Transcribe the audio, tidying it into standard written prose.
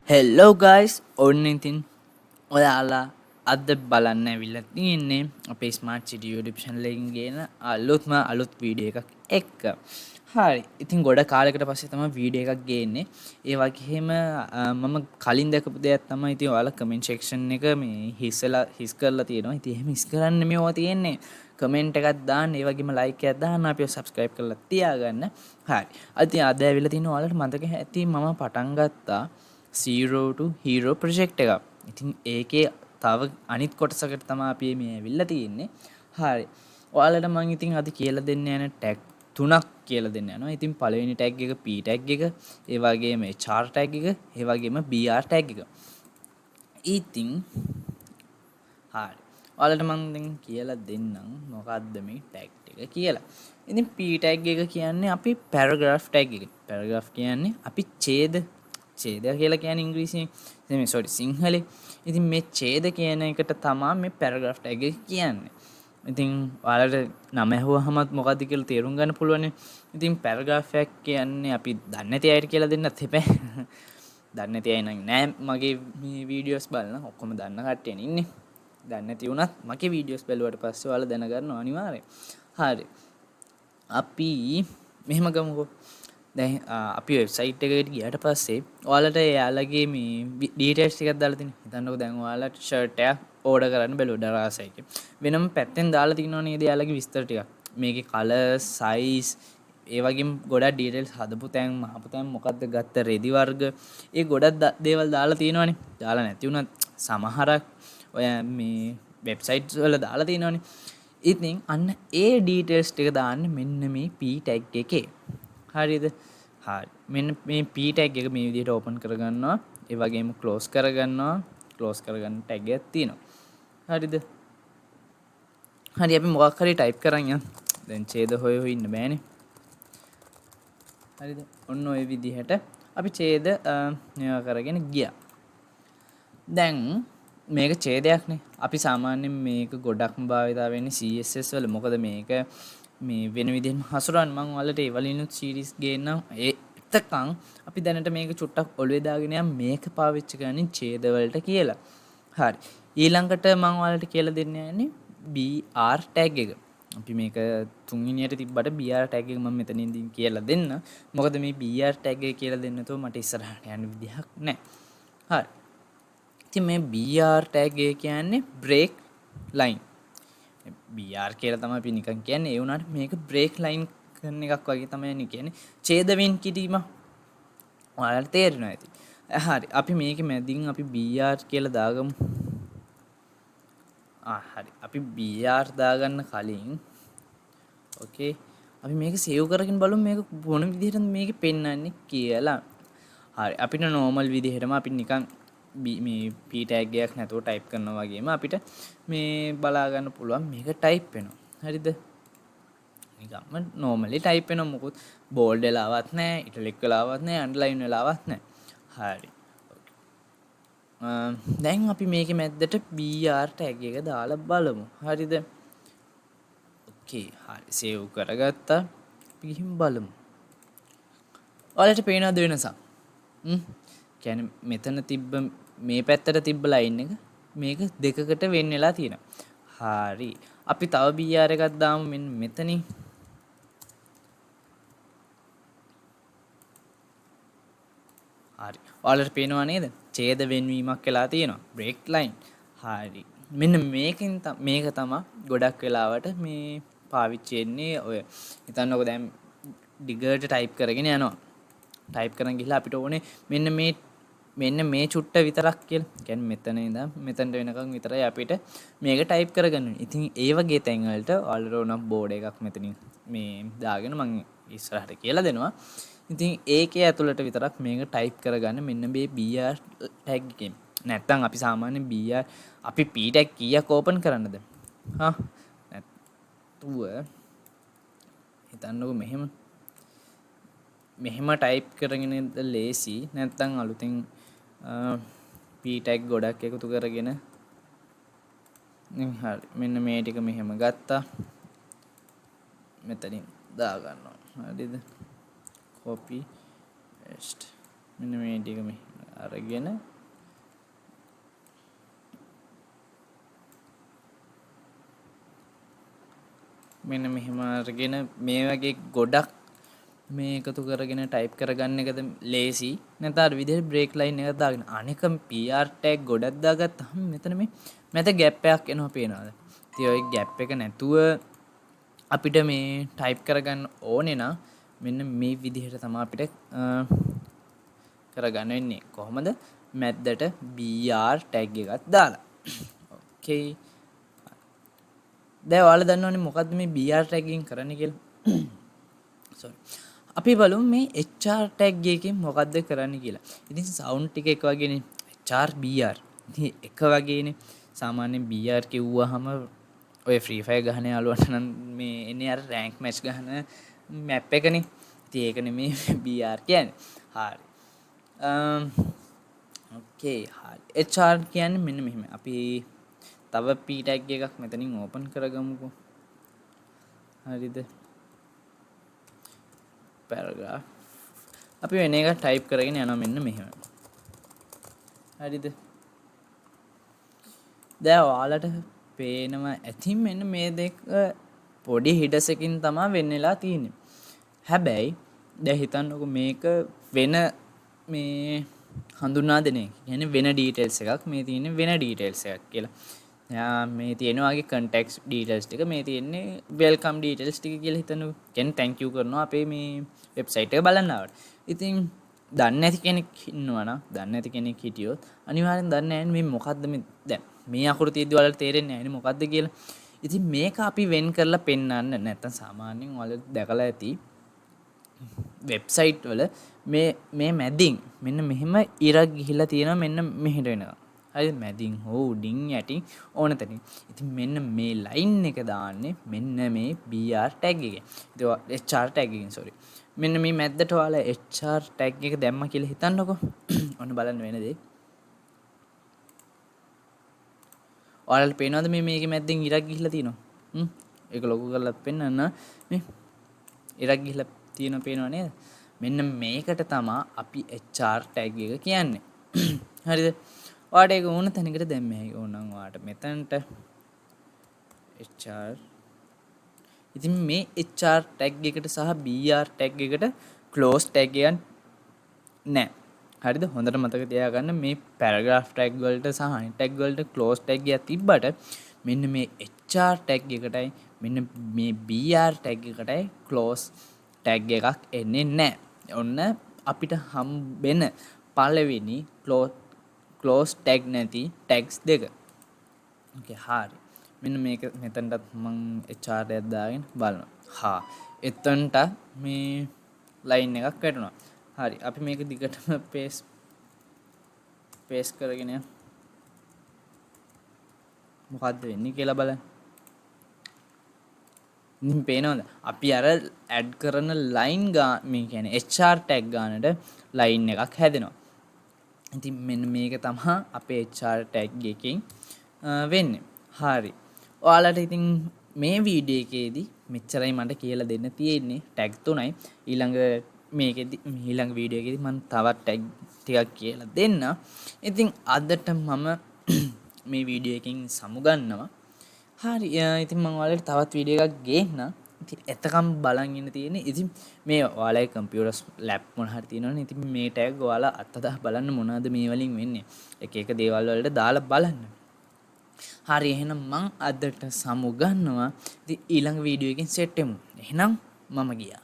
හෙල්ලෝ guys ඔන්න ඉතින් ඔයාලා අද බලන්න ඇවිල්ලා තියෙන්නේ අපේ ස්මාර්ට් සිටි YouTube channel එකෙන් ගේන අලුත් වීඩියෝ එකක් එක්ක. හරි. ඉතින් ගොඩ කාලයකට පස්සේ තමයි වීඩියෝ එකක් ගේන්නේ. ඒ වගේම මම කලින් දැකපු දෙයක් තමයි ඉතින් ඔයාලා කමෙන්ට් සෙක්ෂන් එක මේ හිස් කරලා තියෙනවා. ඉතින් එහෙම හිස් කරන්න මේවා තියෙන්නේ. කමෙන්ට් එකක් දාන්න, ඒ වගේම ලයික් එකක් දාන්න, අපිව සබ්ස්ක්‍රයිබ් කරලා තියාගන්න. හරි. අද ඇවිල්ලා තියෙන ඔයාලට මතක ඇති මම පටන් ගත්තා Zero to Hero ප්‍රොජෙක්ට් එකක්. ඉතින් ඒකේ තව අනිත් කොටසකට තමයි අපි මේ ඇවිල්ලා තියෙන්නේ. හරි. ඔයාලට මම ඉතින් අද කියලා දෙන්න යන ටැග් තුනක් කියලා දෙන්න යනවා. ඉතින් පළවෙනි ටැග් එක P ටැග් එක, ඒ වගේම HR ටැග් එක, ඒ වගේම BR ටැග් එක. ඉතින් හරි. ඔයාලට මම දැන් කියලා දෙන්නම් මොකද්ද මේ ටැග් එක කියලා. ඉතින් P ටැග් එක කියන්නේ අපි පැරග්‍රාෆ් ටැග් එක. පැරග්‍රාෆ් කියන්නේ අපි ඡේදය කියලා කියන්නේ ඉංග්‍රීසියෙන් සිංහලේ. ඉතින් මේ ඡේද කියන එකට තමයි මේ පැරග්‍රාෆ් ටැග් එක කියන්නේ. ඉතින් ඔයාලට නම ඇහුවහමත් මොකද්ද කියලා තේරුම් ගන්න පුළුවන්. ඉතින් පැරග්‍රාෆ් එක කියන්නේ අපි දන්නේ නැති අයට කියලා දෙන්නත් එපා. දන්නේ නැති අය නම් නෑ මගේ මේ වීඩියෝස් බලන ඔක්කොම දන්න කට්ටියනේ ඉන්නේ. දන්නේ නැති වුණත් මගේ වීඩියෝස් බැලුවට පස්සේ ඔයාලා දැනගන්නවා අනිවාර්යෙන්. හරි. අපි මෙහෙම ගමුකෝ. දැන් අපි වෙබ්සයිට් එකට ගියාට පස්සේ ඔයාලට එයාලගේ මේ ඩීටේල්ස් ටිකක් දාලා තියෙනවා. හිතන්නකෝ දැන් ඔයාලට ෂර්ට් එකක් ඕඩර් කරන්න බැලුවා ඩරාස එකේ. වෙනම පැත්තෙන් දාලා තියෙනවා නේද එයාලගේ විස්තර ටිකක්. මේකේ කලර්, සයිස්, ඒ වගේම ගොඩක් ඩීටේල්ස් හදපු තැන්, මහපු තැන් මොකද්ද ගත්ත රෙදි වර්ග, ඒ ගොඩක් දේවල් දාලා තියෙනවනේ. දාලා නැති වුණත් සමහරක් ඔය මේ වෙබ්සයිට්ස් වල දාලා තියෙනවනේ. ඉතින් අන්න ඒ ඩීටේල්ස් ටික දාන්න මෙන්න මේ P ටැග් එකේ. හරිද? හරි. මෙන්න මේ P ටැග් එක මේ විදිහට ඕපන් කරගන්නවා. ඒ වගේම ක්ලෝස් කරගන්නවා. ක්ලෝස් කරගන්න ටැග් එකක් තියෙනවා. හරිද? හරි අපි මොකක් හරි ටයිප් කරන් යන්න. දැන් ඡේද හොය ඉන්න බෑනේ. හරිද? ඔන්න ඔය විදිහට අපි ඡේද මේවා කරගෙන ගියා. දැන් මේක ඡේදයක්නේ. අපි සාමාන්‍යයෙන් මේක ගොඩක්ම භාවිතා වෙන්නේ CSS වල. මොකද මේක මේ වෙන විදිහෙන් හසුරවන්න මම ඔයාලට ඒ වලිනුත් සීරීස් ගේන්නම්. එතකන් අපි දැනට මේක චුට්ටක් ඔළුවේ දාගෙන යම් මේක පාවිච්චි කරන්නේ ඡේද වලට කියලා. හරි. ඊළඟට මම ඔයාලට කියලා දෙන්න යන්නේ BR ටැග් එක. අපි මේක තුන්වෙනියට තිබ්බට BR ටැග් එක මම මෙතනින්දී කියලා දෙන්න. මොකද මේ BR ටැග් එක කියලා දෙන්න තෝ මට ඉස්සරහට යන්න විදිහක් නැහැ. හරි. ඉතින් මේ BR ටැග් එක කියන්නේ break line. BR කියලා තමයි අපි නිකන් කියන්නේ. ඒ වුණාට මේක break line කරන එකක් වගේ තමයි කියන්නේ. ඡේද වෙන් කිරීම. ඔයාලට තේරෙනවා ඇති. හරි. අපි මේකේ මැදින් අපි BR කියලා දාගමු. හරි. අපි BR දාගන්න කලින් ඕකේ. අපි මේක සේව් කරගෙන බලමු මේක මොන විදිහටද මේකේ පෙන්වන්නේ කියලා. හරි. අපිට normal විදිහටම අපි නිකන් මේ P tag එකක් නැතුව ටයිප් කරනවා වගේම අපිට මේ බලා ගන්න පුළුවන් මේක ටයිප් වෙනවා. හරිද? නිකම්ම normally ටයිප් වෙනවා මොකොත් bold වෙලාවත් නැහැ, italic වෙලාවත් නැහැ, underline වෙලාවත් නැහැ. හරි. දැන් අපි මේකේ මැද්දට BR tag එක දාලා බලමු. හරිද? ඕකේ. හරි. සේව් කරගත්තා. අපි ගිහින් බලමු. ඔයාලට පේනවද වෙනසක්? කියන්නේ මෙතන තිබ්බ මේ පැත්තට තිබ්බ ලයින් එක මේක දෙකකට වෙන් වෙලා තියෙනවා. හරි. අපි තව BR එකක් දාමු මෙන්න මෙතනින්. හරි. ඔයාලට පේනවා නේද? ඡේද වෙන්වීමක් වෙලා තියෙනවා. break line. හරි. මෙන්න මේක තමයි ගොඩක් වෙලාවට මේ පාවිච්චි වෙන්නේ ඔය. හිතන්නකෝ දැන් ඩිගර්ට ටයිප් කරගෙන යනවා. ටයිප් කරන් ගිහලා අපිට ඕනේ මෙන්න මේ චුට්ට විතරක් කියලා. කියන්නේ මෙතන ඉඳන් මෙතනට වෙනකන් විතරයි අපිට මේක ටයිප් කරගන්න ඕනේ. ඉතින් ඒ වගේ තැන් වලට ඔයාලට ඕන බෝඩ් එකක් මෙතනින් මේ දාගෙන මම ඉස්සරහට කියලා දෙනවා. ඉතින් ඒකේ ඇතුළට විතරක් මේක ටයිප් කරගන්න මෙන්න මේ BR ටැග් එකෙන්. නැත්තම් අපි සාමාන්‍ය BR අපි P ටැග් කීයක් ඕපන් කරන්නද? නැත්තුව හිතන්නකෝ මෙහෙම ටයිප් කරගෙන ලේසි. නැත්තම් අලුතෙන් P tag ගොඩක් එකතු කරගෙන හරි මෙන්න මේ ටික මෙහෙම ගත්තා. මෙතනින් දා ගන්නවා. හරිද? copy paste මෙන්න මේ ටික මෙහෙම අරගෙන මෙන්න මෙහෙම අරගෙන මේ වගේ ගොඩක් මේ එකතු කරගෙන ටයිප් කරගන්න එකද ලේසි. නැත්නම් අර විදිහට බ්‍රේක් ලයින් එකක් දාගෙන අනික PR ටැග් ගොඩක් දාගත්තාම මෙතන මේ මැද ગેප් එකක් එනවා පේනවාද? ඉතින් ওই ગેප් එක නැතුව අපිට මේ ටයිප් කරගන්න ඕනේ නම් මෙන්න මේ විදිහට තමයි අපිට කරගන්න වෙන්නේ. කොහොමද? මැද්දට BR ටැග් එකක් දාලා. ඕකේ. දැන් ඔයාලා දන්නවනේ මොකද්ද මේ BR ටැග් එකෙන් කරන්නේ කියලා. sorry. අපි බලමු මේ HR ටැග් එකකින් මොකද්ද කරන්නේ කියලා. ඉතින් සවුන්ඩ් ටික එක වගේනේ HR BR. ඉතින් එක වගේනේ. සාමාන්‍යයෙන් BR කිව්වහම ඔය ෆ්‍රී ෆයර් ගහන යාළුවන්ට නම් මේ එන්නේ අර රෑන්ක් මැච් ගහන මැප් එකනේ. ඉතින් ඒක නෙමෙයි BR කියන්නේ. හරි. ඕකේ හරි. HR කියන්නේ මෙන්න මෙහෙම. අපි තව P tag එකක් මෙතනින් ඕපන් කරගමුකෝ. හරිද? paragraph. අපි වෙන එකක් ටයිප් කරගෙන යනවා මෙන්න මෙහෙම. හරිද? දැන් ඔයාලට පේනවා ඇති මෙන්න මේ දෙක පොඩි හිඩසකින් තමයි වෙන්නලා තියෙන්නේ. හැබැයි දැන් හිතන්නකෝ මේක වෙන මේ හඳුනා දෙන එක. කියන්නේ වෙන ඩීටේල්ස් එකක් මේ තියෙන්නේ වෙන ඩීටේල්ස් එකක් කියලා. මේ තියෙනවා වගේ context details ටික මේ තියෙන්නේ welcome details ටික කියලා හිතන්නකෝ. කියන්නේ thank you කරනවා අපේ මේ වෙබ්සයිට් එක බලන්න ආවට. ඉතින් දන්නේ නැති කෙනෙක් ඉන්නවා නම් දන්නේ නැති කෙනෙක් හිටියොත් අනිවාර්යෙන් දන්නේ නැහැ මේ මොකද්ද මේ දැන් මේ අකුරු තියෙද්දි ඔයාලට තේරෙන්නේ නැහැ නේ මොකද්ද කියලා. ඉතින් මේක අපි වෙන් කරලා පෙන්වන්න නැත්නම් සාමාන්‍යයෙන් ඔයාලා දැකලා ඇති වෙබ්සයිට් වල මේ මැදින් මෙන්න මෙහෙම ඉරක් ගිහිලා තියෙනවා මෙන්න මෙහෙට වෙනවා. හරි මැදින් හෝ උඩින් යටින් ඕන තැනින්. ඉතින් මෙන්න මේ ලයින් එක දාන්නේ මෙන්න මේ BR tag එකෙන්. ඒක HR tag එකෙන් sorry. මෙන්න මේ මැද්දට ඔයාලා HR tag එක දැම්මා කියලා හිතන්නකෝ. ඔන්න බලන්න වෙන දේ. ඔයාලට පේනවද මේ මේකේ මැද්දෙන් ඉරක් ගිහිලා තියෙනවා? ඒක ලොකු කරලා පෙන්නන්න මේ ඉරක් ගිහිලා තියෙනවා පේනව නේද? මෙන්න මේකට තමයි අපි HR tag එක කියන්නේ. හරිද? ඔයාලට ඒක ඕන තැනකට දැම්ම හැකි ඕනනම් ඔයාලට මෙතනට HR ඉතින් මේ HR tag එකට සහ BR tag එකට close tag එකක් නැහැ. හරිද? හොඳට මතක තියාගන්න මේ paragraph tag වලට සහ අනිත් tag වලට close tag එකක් තිබ්බට මෙන්න මේ HR tag එකටයි මෙන්න මේ BR tag එකටයි close tag එකක් එන්නේ නැහැ. ඔන්න අපිට හම්බෙන පළවෙනි close tag නැති tags දෙක. ඕකේ හරි. මෙන්න මේක මෙතනටත් මම HR එකක් දාගෙන බලනවා. එතනට මේ line එකක් වැටුණා. හරි. අපි මේක දිගටම paste කරගෙන යමු. මොකද්ද වෙන්නේ කියලා බලන්න. ඉතින් පේනවද? අපි අර ඇඩ් කරන line මේ කියන්නේ HR tag ගන්නට line එකක් හැදෙනවා. ඉතින් මෙන්න මේක තමයි අපේ HR tag එකකින් වෙන්නේ. හරි. ඔයාලට ඉතින් මේ වීඩියෝ එකේදී මෙච්චරයි මට කියලා දෙන්න තියෙන්නේ. tag 3යි. ඊළඟ වීඩියෝ එකේදී මම තවත් tag ටිකක් කියලා දෙන්න. ඉතින් අදට මම මේ වීඩියෝ එකකින් සමුගන්නවා. හරි. ඉතින් මම ඔයාලට තවත් වීඩියෝ එකක් ගේන්න. ඉතින් එතකම් බලන් ඉන්න තියෙන්නේ. ඉතින් මේ ඔයාලගේ කම්පියුටර් ලැබ් මොන හරි තියෙනවනේ. ඉතින් මේ tag ඔයාලා අත්දැක බලන්න මොනවද මේ වලින් වෙන්නේ. එක එක දේවල් වලට දාලා බලන්න. හරි එහෙනම් මං අදට සමුගන්නවා. ඉතින් ඊළඟ වීඩියෝ එකකින් සෙට් වෙමු. එහෙනම් මම ගියා.